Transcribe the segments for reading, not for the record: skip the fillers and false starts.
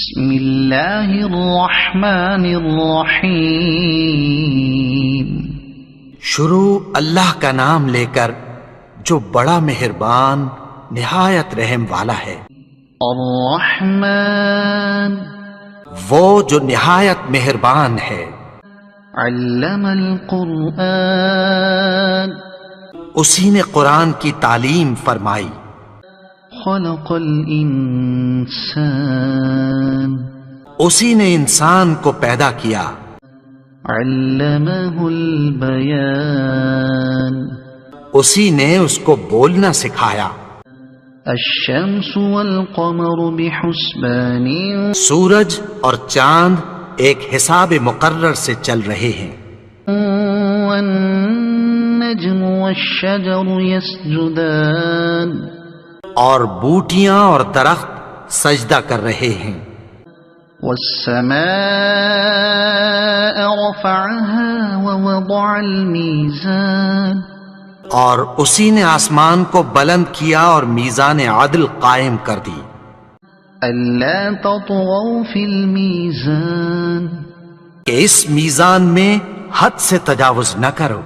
بسم اللہ الرحمن الرحیم شروع اللہ کا نام لے کر جو بڑا مہربان نہایت رحم والا ہے۔ الرحمن وہ جو نہایت مہربان ہے۔ علم القرآن اسی نے قرآن کی تعلیم فرمائی۔ خلق الانسان اسی نے انسان کو پیدا کیا۔ علمہ البیان اسی نے اس کو بولنا سکھایا۔ الشمس والقمر بحسبان سورج اور چاند ایک حساب مقرر سے چل رہے ہیں۔ والنجم والشجر يسجدان اور بوٹیاں اور درخت سجدہ کر رہے ہیں۔ والسماء رفعها ووضع الميزان اور اسی نے آسمان کو بلند کیا اور میزان عدل قائم کر دی۔ ألا تطغوا في الميزان کہ اس میزان میں حد سے تجاوز نہ کرو۔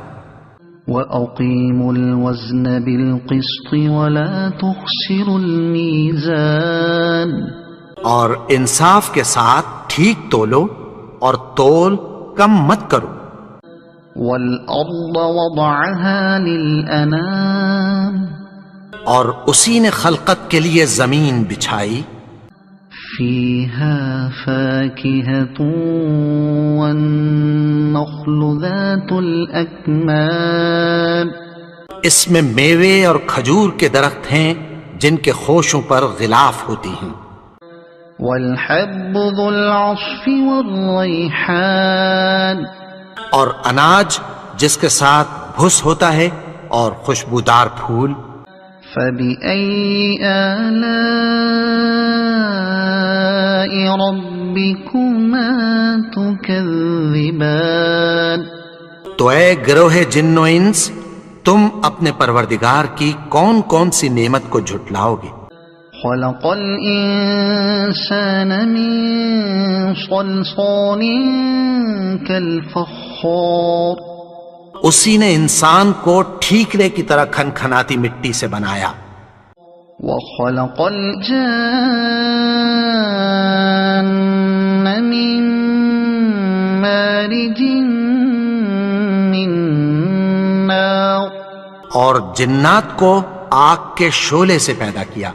وأقيموا الوزن بالقسط ولا تخسروا الميزان اور انصاف کے ساتھ ٹھیک تولو اور تول کم مت کرو۔ والأرض وضعها للأنام اور اسی نے خلقت کے لیے زمین بچھائی۔ فيها فاكهة والنخل ذات الأكمام اس میں میوے اور کھجور کے درخت ہیں جن کے خوشوں پر غلاف ہوتی ہیں۔ والحب ذو العصف والريحان اور اناج جس کے ساتھ بھس ہوتا ہے اور خوشبودار پھول۔ فبأي آلاء ربكما تكذبان تو اے گروہ جن و انس تم اپنے پروردگار کی کون کون سی نعمت کو جھٹلاؤ گے؟ خلق الإنسان من صلصال كالفخار اسی نے انسان کو ٹھیکرے کی طرح کھنکھناتی مٹی سے بنایا۔ وخلق الجان من مارج من نار اور جنات کو آگ کے شعلے سے پیدا کیا۔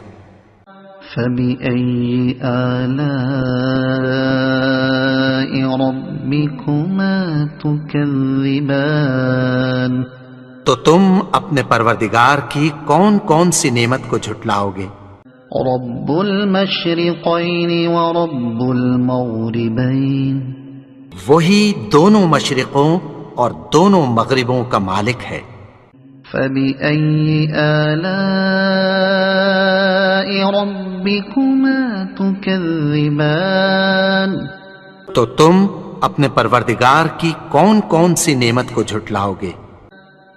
فبأي آلاء ربكما تكذبان تو تم اپنے پروردگار کی کون کون سی نعمت کو جھٹلاؤ گے؟ رب المشرقين ورب المغربين وہی دونوں مشرقوں اور دونوں مغربوں کا مالک ہے۔ فبأي آلاء ربكما تكذبان تو تم اپنے پروردگار کی کون کون سی نعمت کو جھٹلاؤ گے؟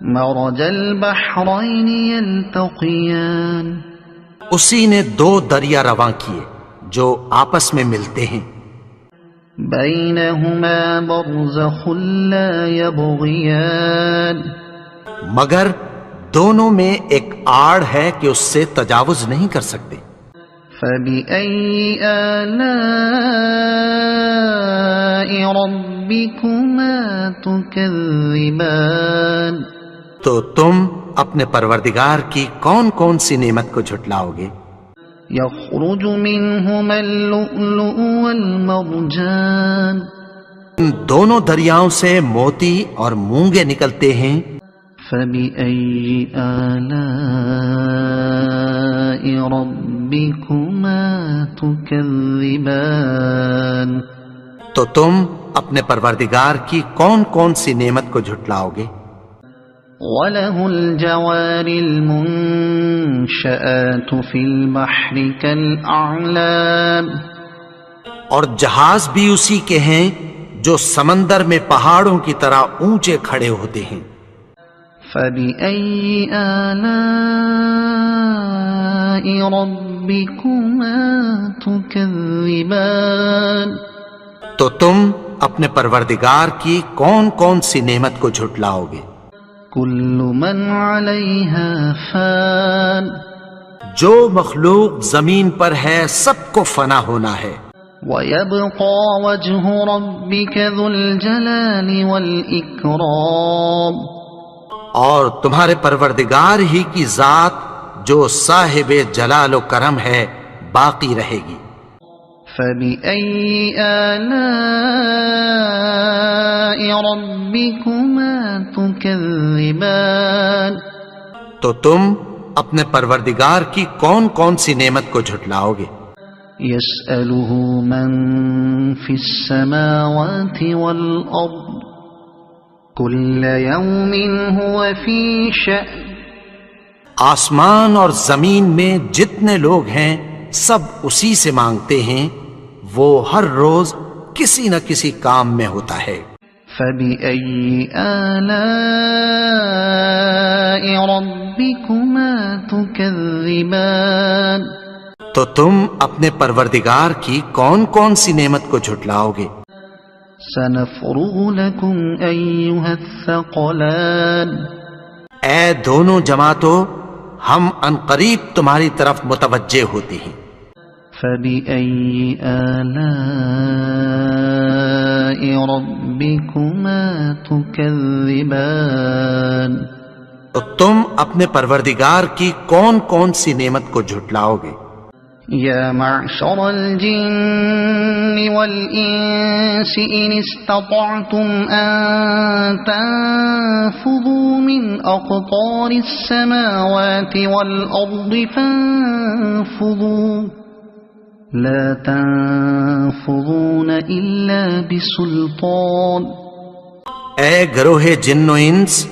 مرج البحرين يلتقيان اسی نے دو دریا رواں کیے جو آپس میں ملتے ہیں۔ بينهما برزخ لا يبغيان مگر دونوں میں ایک آڑ ہے کہ اس سے تجاوز نہیں کر سکتے۔ فبأي آلاء ربكما تكذبان تو تم اپنے پروردگار کی کون کون سی نعمت کو جھٹلاؤ گے؟ يخرج منهما اللؤلؤ والمرجان ان دونوں دریاؤں سے موتی اور مونگے نکلتے ہیں۔ فبأي آلاء ربكما تكذبان تو تم اپنے پروردگار کی کون کون سی نعمت کو جھٹلاؤ گے؟ وله الجوار المنشآت في البحر كالأعلام اور جہاز بھی اسی کے ہیں جو سمندر میں پہاڑوں کی طرح اونچے کھڑے ہوتے ہیں۔ فبأي آلاء ربكما ربكما تكذبان تو تم اپنے پروردگار کی کون کون سی نعمت کو جھٹلاؤ گے؟ كل من عليها فان جو مخلوق زمین پر ہے سب کو فنا ہونا ہے، ويبقى وجه ربك ذو الجلال والإكرام اور تمہارے پروردگار ہی کی ذات جو صاحب جلال و کرم ہے باقی رہے گی۔ فبأي آلاء ربكما تكذبان تو تم اپنے پروردگار کی کون کون سی نعمت کو جھٹلاؤ گے؟ يسأله من في السماوات والأرض كل يوم هو في شأن آسمان اور زمین میں جتنے لوگ ہیں سب اسی سے مانگتے ہیں، وہ ہر روز کسی نہ کسی کام میں ہوتا ہے۔ فبأي آلاء ربكما تكذبان تو تم اپنے پروردگار کی کون کون سی نعمت کو جھٹلاؤ گے؟ سنفرغ لكم أيها الثقلان اے دونوں جماعتوں، ہم عنقریب تمہاری طرف متوجہ ہوتے ہیں۔ فبأي آلاء ربكما تكذبان تو تم اپنے پروردگار کی کون کون سی نعمت کو جھٹلاؤ گے؟ يا معشر الجن والإنس إن استطعتم أن تنفذوا من أقطار السماوات والأرض فانفذوا لا تنفذون إلا بسلطان اے گروہ جن و انس،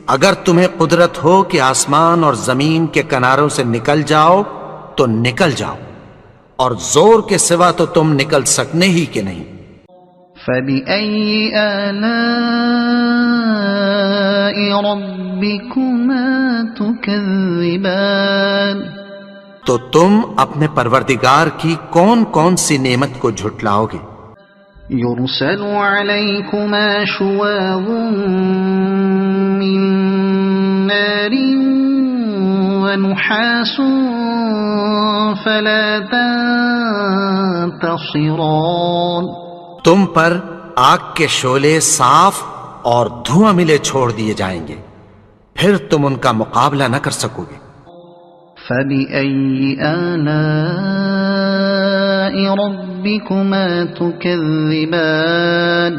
اگر تمہیں قدرت ہو کہ آسمان اور زمین کے کناروں سے نکل جاؤ تو نکل جاؤ، اور زور کے سوا تو تم نکل سکنے ہی کہ نہیں۔ فبأي آلاء ربكما تكذبان تو تم اپنے پروردگار کی کون کون سی نعمت کو جھٹلاؤ گے؟ يرسل عليكما شواظ من نار ونحاس فلا تنتصران تم پر آگ کے شعلے صاف اور دھواں ملے چھوڑ دیے جائیں گے، پھر تم ان کا مقابلہ نہ کر سکو گے۔ فبأي آلاء ربكما تكذبان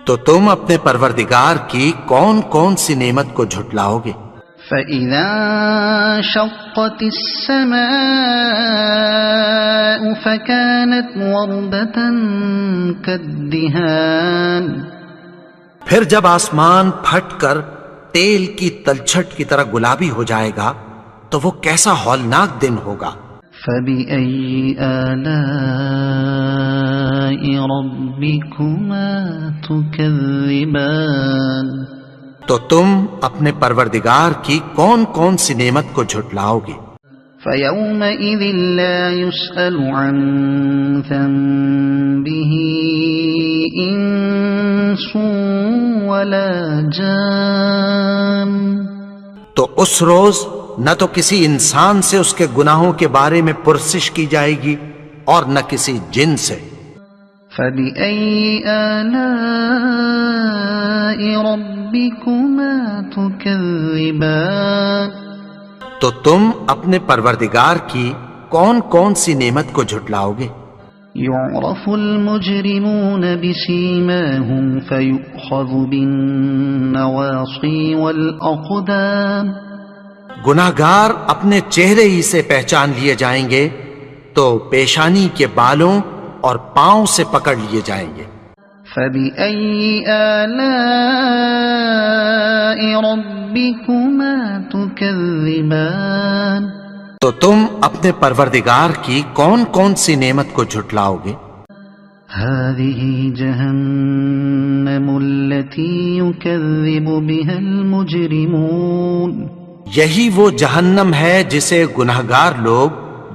تو تم اپنے پروردگار کی کون کون سی نعمت کو جھٹلاؤ گے؟ فإذا انشقت السماء فكانت وردة كالدهان پھر جب آسمان پھٹ کر تیل کی تلچھٹ کی طرح گلابی ہو جائے گا تو وہ کیسا ہولناک دن ہوگا۔ فبأي آلاء ربكما تكذبان تو تم اپنے پروردگار کی کون کون سی نعمت کو جھٹلاؤ گے؟ فيومئذ لا يسأل عن ذنبه إنس ولا جان تو اس روز نہ تو کسی انسان سے اس کے گناہوں کے بارے میں پرسش کی جائے گی اور نہ کسی جن سے۔ فبأي آلاء ربكما تكذبان تو تم اپنے پروردگار کی کون کون سی نعمت کو جھٹلاؤ گے؟ يعرف المجرمون بسيماهم فيؤخذ بالنواصي والأقدام گناہگار اپنے چہرے ہی سے پہچان لیے جائیں گے تو پیشانی کے بالوں اور پاؤں سے پکڑ لیے جائیں گے۔ فبأي آلاء ربكما تكذبان تو تم اپنے پروردگار کی کون کون سی نعمت کو جھٹلاؤ گے؟ هذه جهنم التي يكذب بها المجرمون یہی وہ جہنم ہے جسے گناہگار لوگ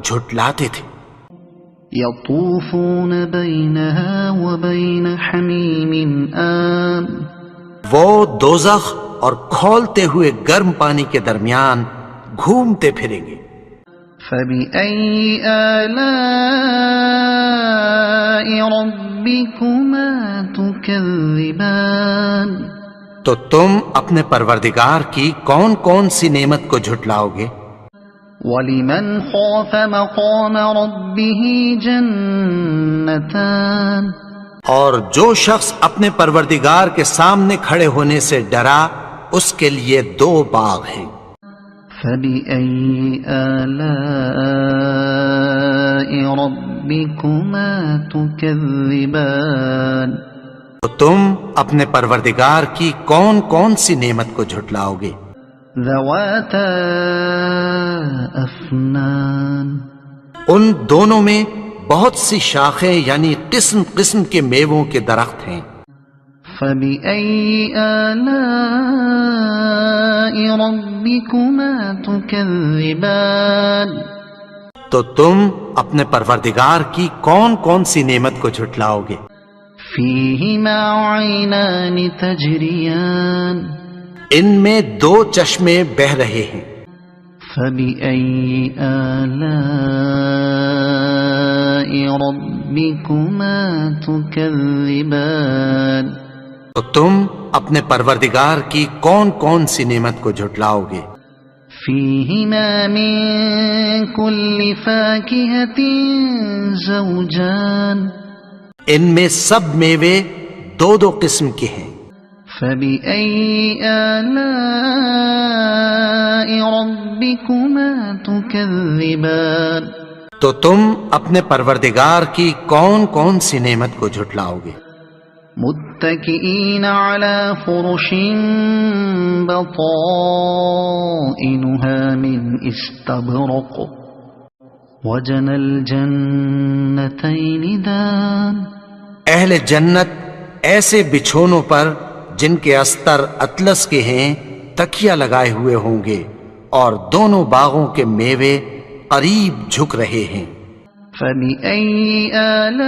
جھٹلاتے تھے۔ يطوفون بينها وبين حميم آن، وہ دوزخ اور کھولتے ہوئے گرم پانی کے درمیان گھومتے پھریں گے۔ فبأي آلاء ربكما تكذبان، تو تم اپنے پروردگار کی کون کون سی نعمت کو جھٹلاؤ گے؟ وَلِمَنْ خَافَ مَقَامَ رَبِّهِ جَنَّتَانِ، اور جو شخص اپنے پروردگار کے سامنے کھڑے ہونے سے ڈرا اس کے لیے 2 باغ ہیں۔ فَبِأَيِّ آلَاءِ رَبِّكُمَا تُكَذِّبَانِ، تو تم اپنے پروردگار کی کون کون سی نعمت کو جھٹلاؤ گے؟ ذَوَاتَا أَفْنَانٍ، ان دونوں میں بہت سی شاخیں یعنی قسم قسم کے میووں کے درخت ہیں۔ فَبِأَيِّ آلَاءِ رَبِّكُمَا تُكَذِّبَانِ، تو تم اپنے پروردگار کی کون کون سی نعمت کو جھٹلاؤ گے؟ فِيهِمَا عَيْنَانِ تَجْرِيَانِ، ان میں 2 چشمے بہہ رہے ہیں۔ فَبِأَيِّ آلَاءِ رَبِّكُمَا تُكَذِّبَانِ، تو تم اپنے پروردگار کی کون کون سی نعمت کو جھٹلاؤ گے؟ فِيهِمَا مِن كُلِّ فَاكِهَةٍ زَوْجَانِ، ان میں سب میوے 2 قسم کے ہیں۔ فَبِأَيِّ آلَاءِ رَبِّكُمَا تُكَذِّبَانِ، تو تم اپنے پروردگار کی کون کون سی نعمت کو جھٹلاؤ گے؟ متكئين على فرش بطائنها من استبرق وجنى الجنتين دان، اہل جنت ایسے بچھونوں پر جن کے استر اطلس کے ہیں تکیہ لگائے ہوئے ہوں گے، اور دونوں باغوں کے میوے قریب جھک رہے ہیں۔ فَبِأَيِّ آلَاءِ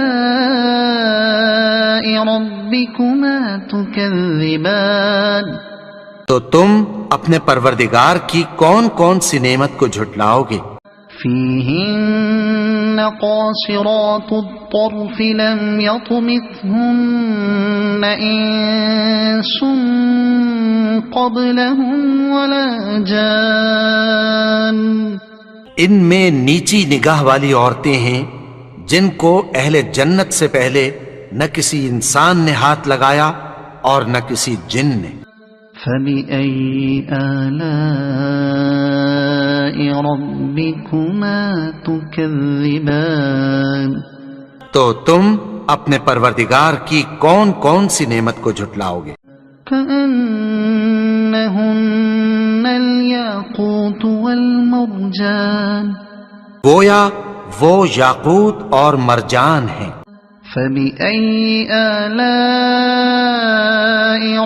رَبِّكُمَا تُكَذِّبَانِ، تو تم اپنے پروردگار کی کون کون سی نعمت کو جھٹلاؤ گے؟ فِيهِنَّ قَاصِرَاتُ الطَّرْفِ لَمْ يَطْمِثْهُنَّ إِنسٌ قَبْلَهُمْ وَلَا جَانٌّ، ان میں نیچی نگاہ والی عورتیں ہیں جن کو اہل جنت سے پہلے نہ کسی انسان نے ہاتھ لگایا اور نہ کسی جن نے۔ فَبِأَيِّ آلَاءِ رَبِّكُمَا تُكَذِّبَانِ، تو تم اپنے پروردگار کی کون کون سی نعمت کو جھٹلاؤ گے؟ كَأَنَّهُنَّ الْيَاقُوتُ وَالْمَرْجَانُ، گویا وہ یاقوت اور مرجان ہیں۔ فَبِأَيِّ آلَاءِ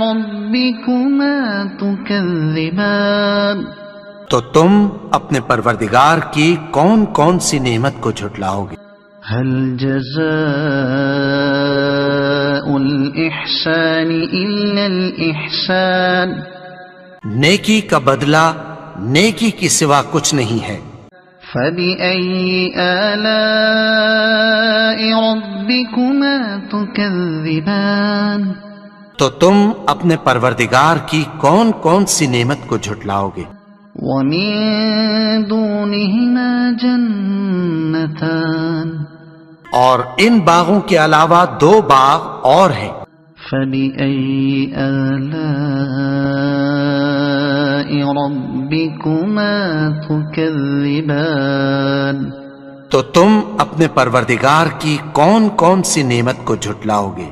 رَبِّكُمَا تُكَذِّبَانِ، تو تم اپنے پروردگار کی کون کون سی نعمت کو جھٹلاؤ گے؟ هَلْ جَزَاءُ الْإِحْسَانِ إِلَّا الْإِحْسَانُ، نیکی کا بدلہ نیکی کی سوا کچھ نہیں ہے۔ فَبِأَيِّ آلَاءِ رَبِّكُمَا تُكَذِّبَانِ، تو تم اپنے پروردگار کی کون کون سی نعمت کو جھٹلاؤ گے؟ وَمِن دُونِهِمَا جَنَّتَانِ، اور ان باغوں کے علاوہ 2 باغ اور ہیں۔ فَبِأَيِّ آلَاءِ رَبِّكُمَا تُكَذِّبَانِ، تو تم اپنے پروردگار کی کون کون سی نعمت کو جھٹلاؤ گے؟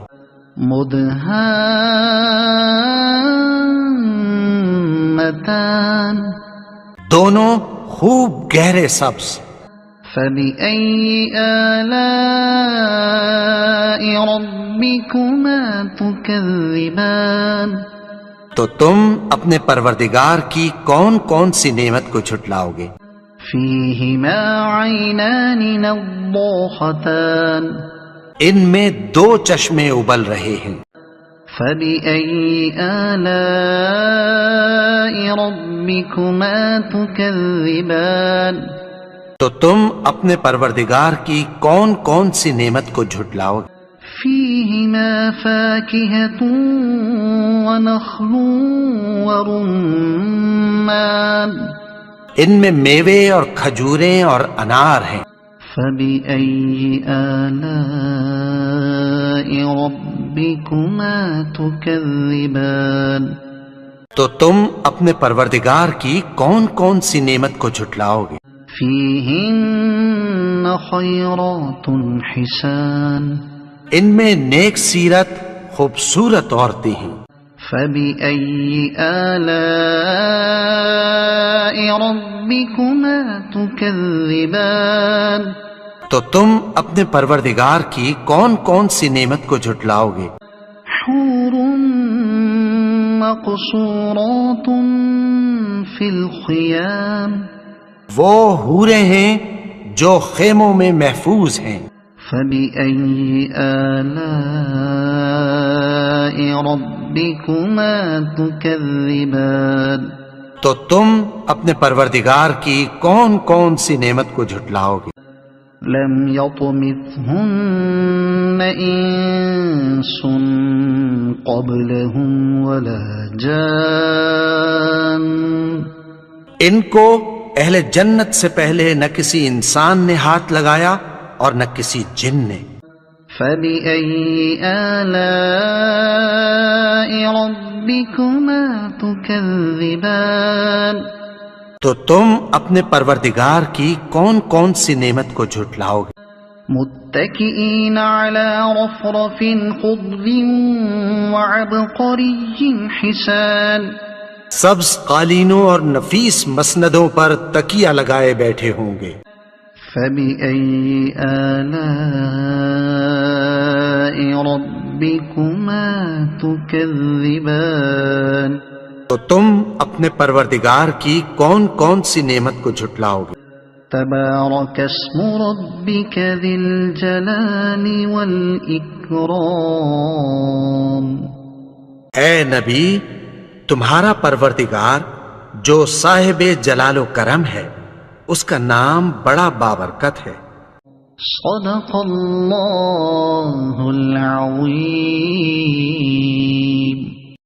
مُدْهَامَّتَانِ، دونوں خوب گہرے سبز۔ فَبِأَيِّ آلَاءِ رَبِّكُمَا تُكَذِّبَانِ، تو تم اپنے پروردگار کی کون کون سی نعمت کو جھٹلاؤ گے؟ فيهما عينان نضاختان ان میں دو چشمے ابل رہے ہیں. فبأي آلاء ربكما تكذبان تو تم اپنے پروردگار کی کون کون سی نعمت کو جھٹلاؤ گے؟ فيهما فاكهة ونخل ورمان ان میں میوے اور کھجوریں اور انار ہیں. فبأي آلاء ربكما تكذبان تو تم اپنے پروردگار کی کون کون سی نعمت کو جھٹلاؤ گے؟ فيهن خيرات حسان ان میں نیک سیرت خوبصورت عورتیں ہیں. فبأي آلاء ربكما تكذبان تو تم اپنے پروردگار کی کون کون سی نعمت کو جھٹلاؤ گے؟ حور مقصورات في الخيام وہ حوریں ہیں جو خیموں میں محفوظ ہیں. فبأي آلاء ربكما تكذبان تو تم اپنے پروردگار کی کون کون سی نعمت کو جھٹلاؤ گے؟ لم يطمثهن انس قبلهم ولا جان ان کو اہل جنت سے پہلے نہ کسی انسان نے ہاتھ لگایا اور نہ کسی جن نے. فبأي آلاء ربكما تكذبان تو تم اپنے پروردگار کی کون کون سی نعمت کو جھٹلاؤ گے؟ متكئين على رفرف خضر وعبقري حسان سبز قالینوں اور نفیس مسندوں پر تکیہ لگائے بیٹھے ہوں گے. فبأي آلاء ربكما تكذبان تو تم اپنے پروردگار کی کون کون سی نعمت کو جھٹلاؤ گے؟ تبارك اسم ربك ذي الجلال والإكرام اے نبی، تمہارا پروردگار جو صاحب جلال و کرم ہے اس کا نام بڑا بابرکت ہے. صدق اللہ العظیم.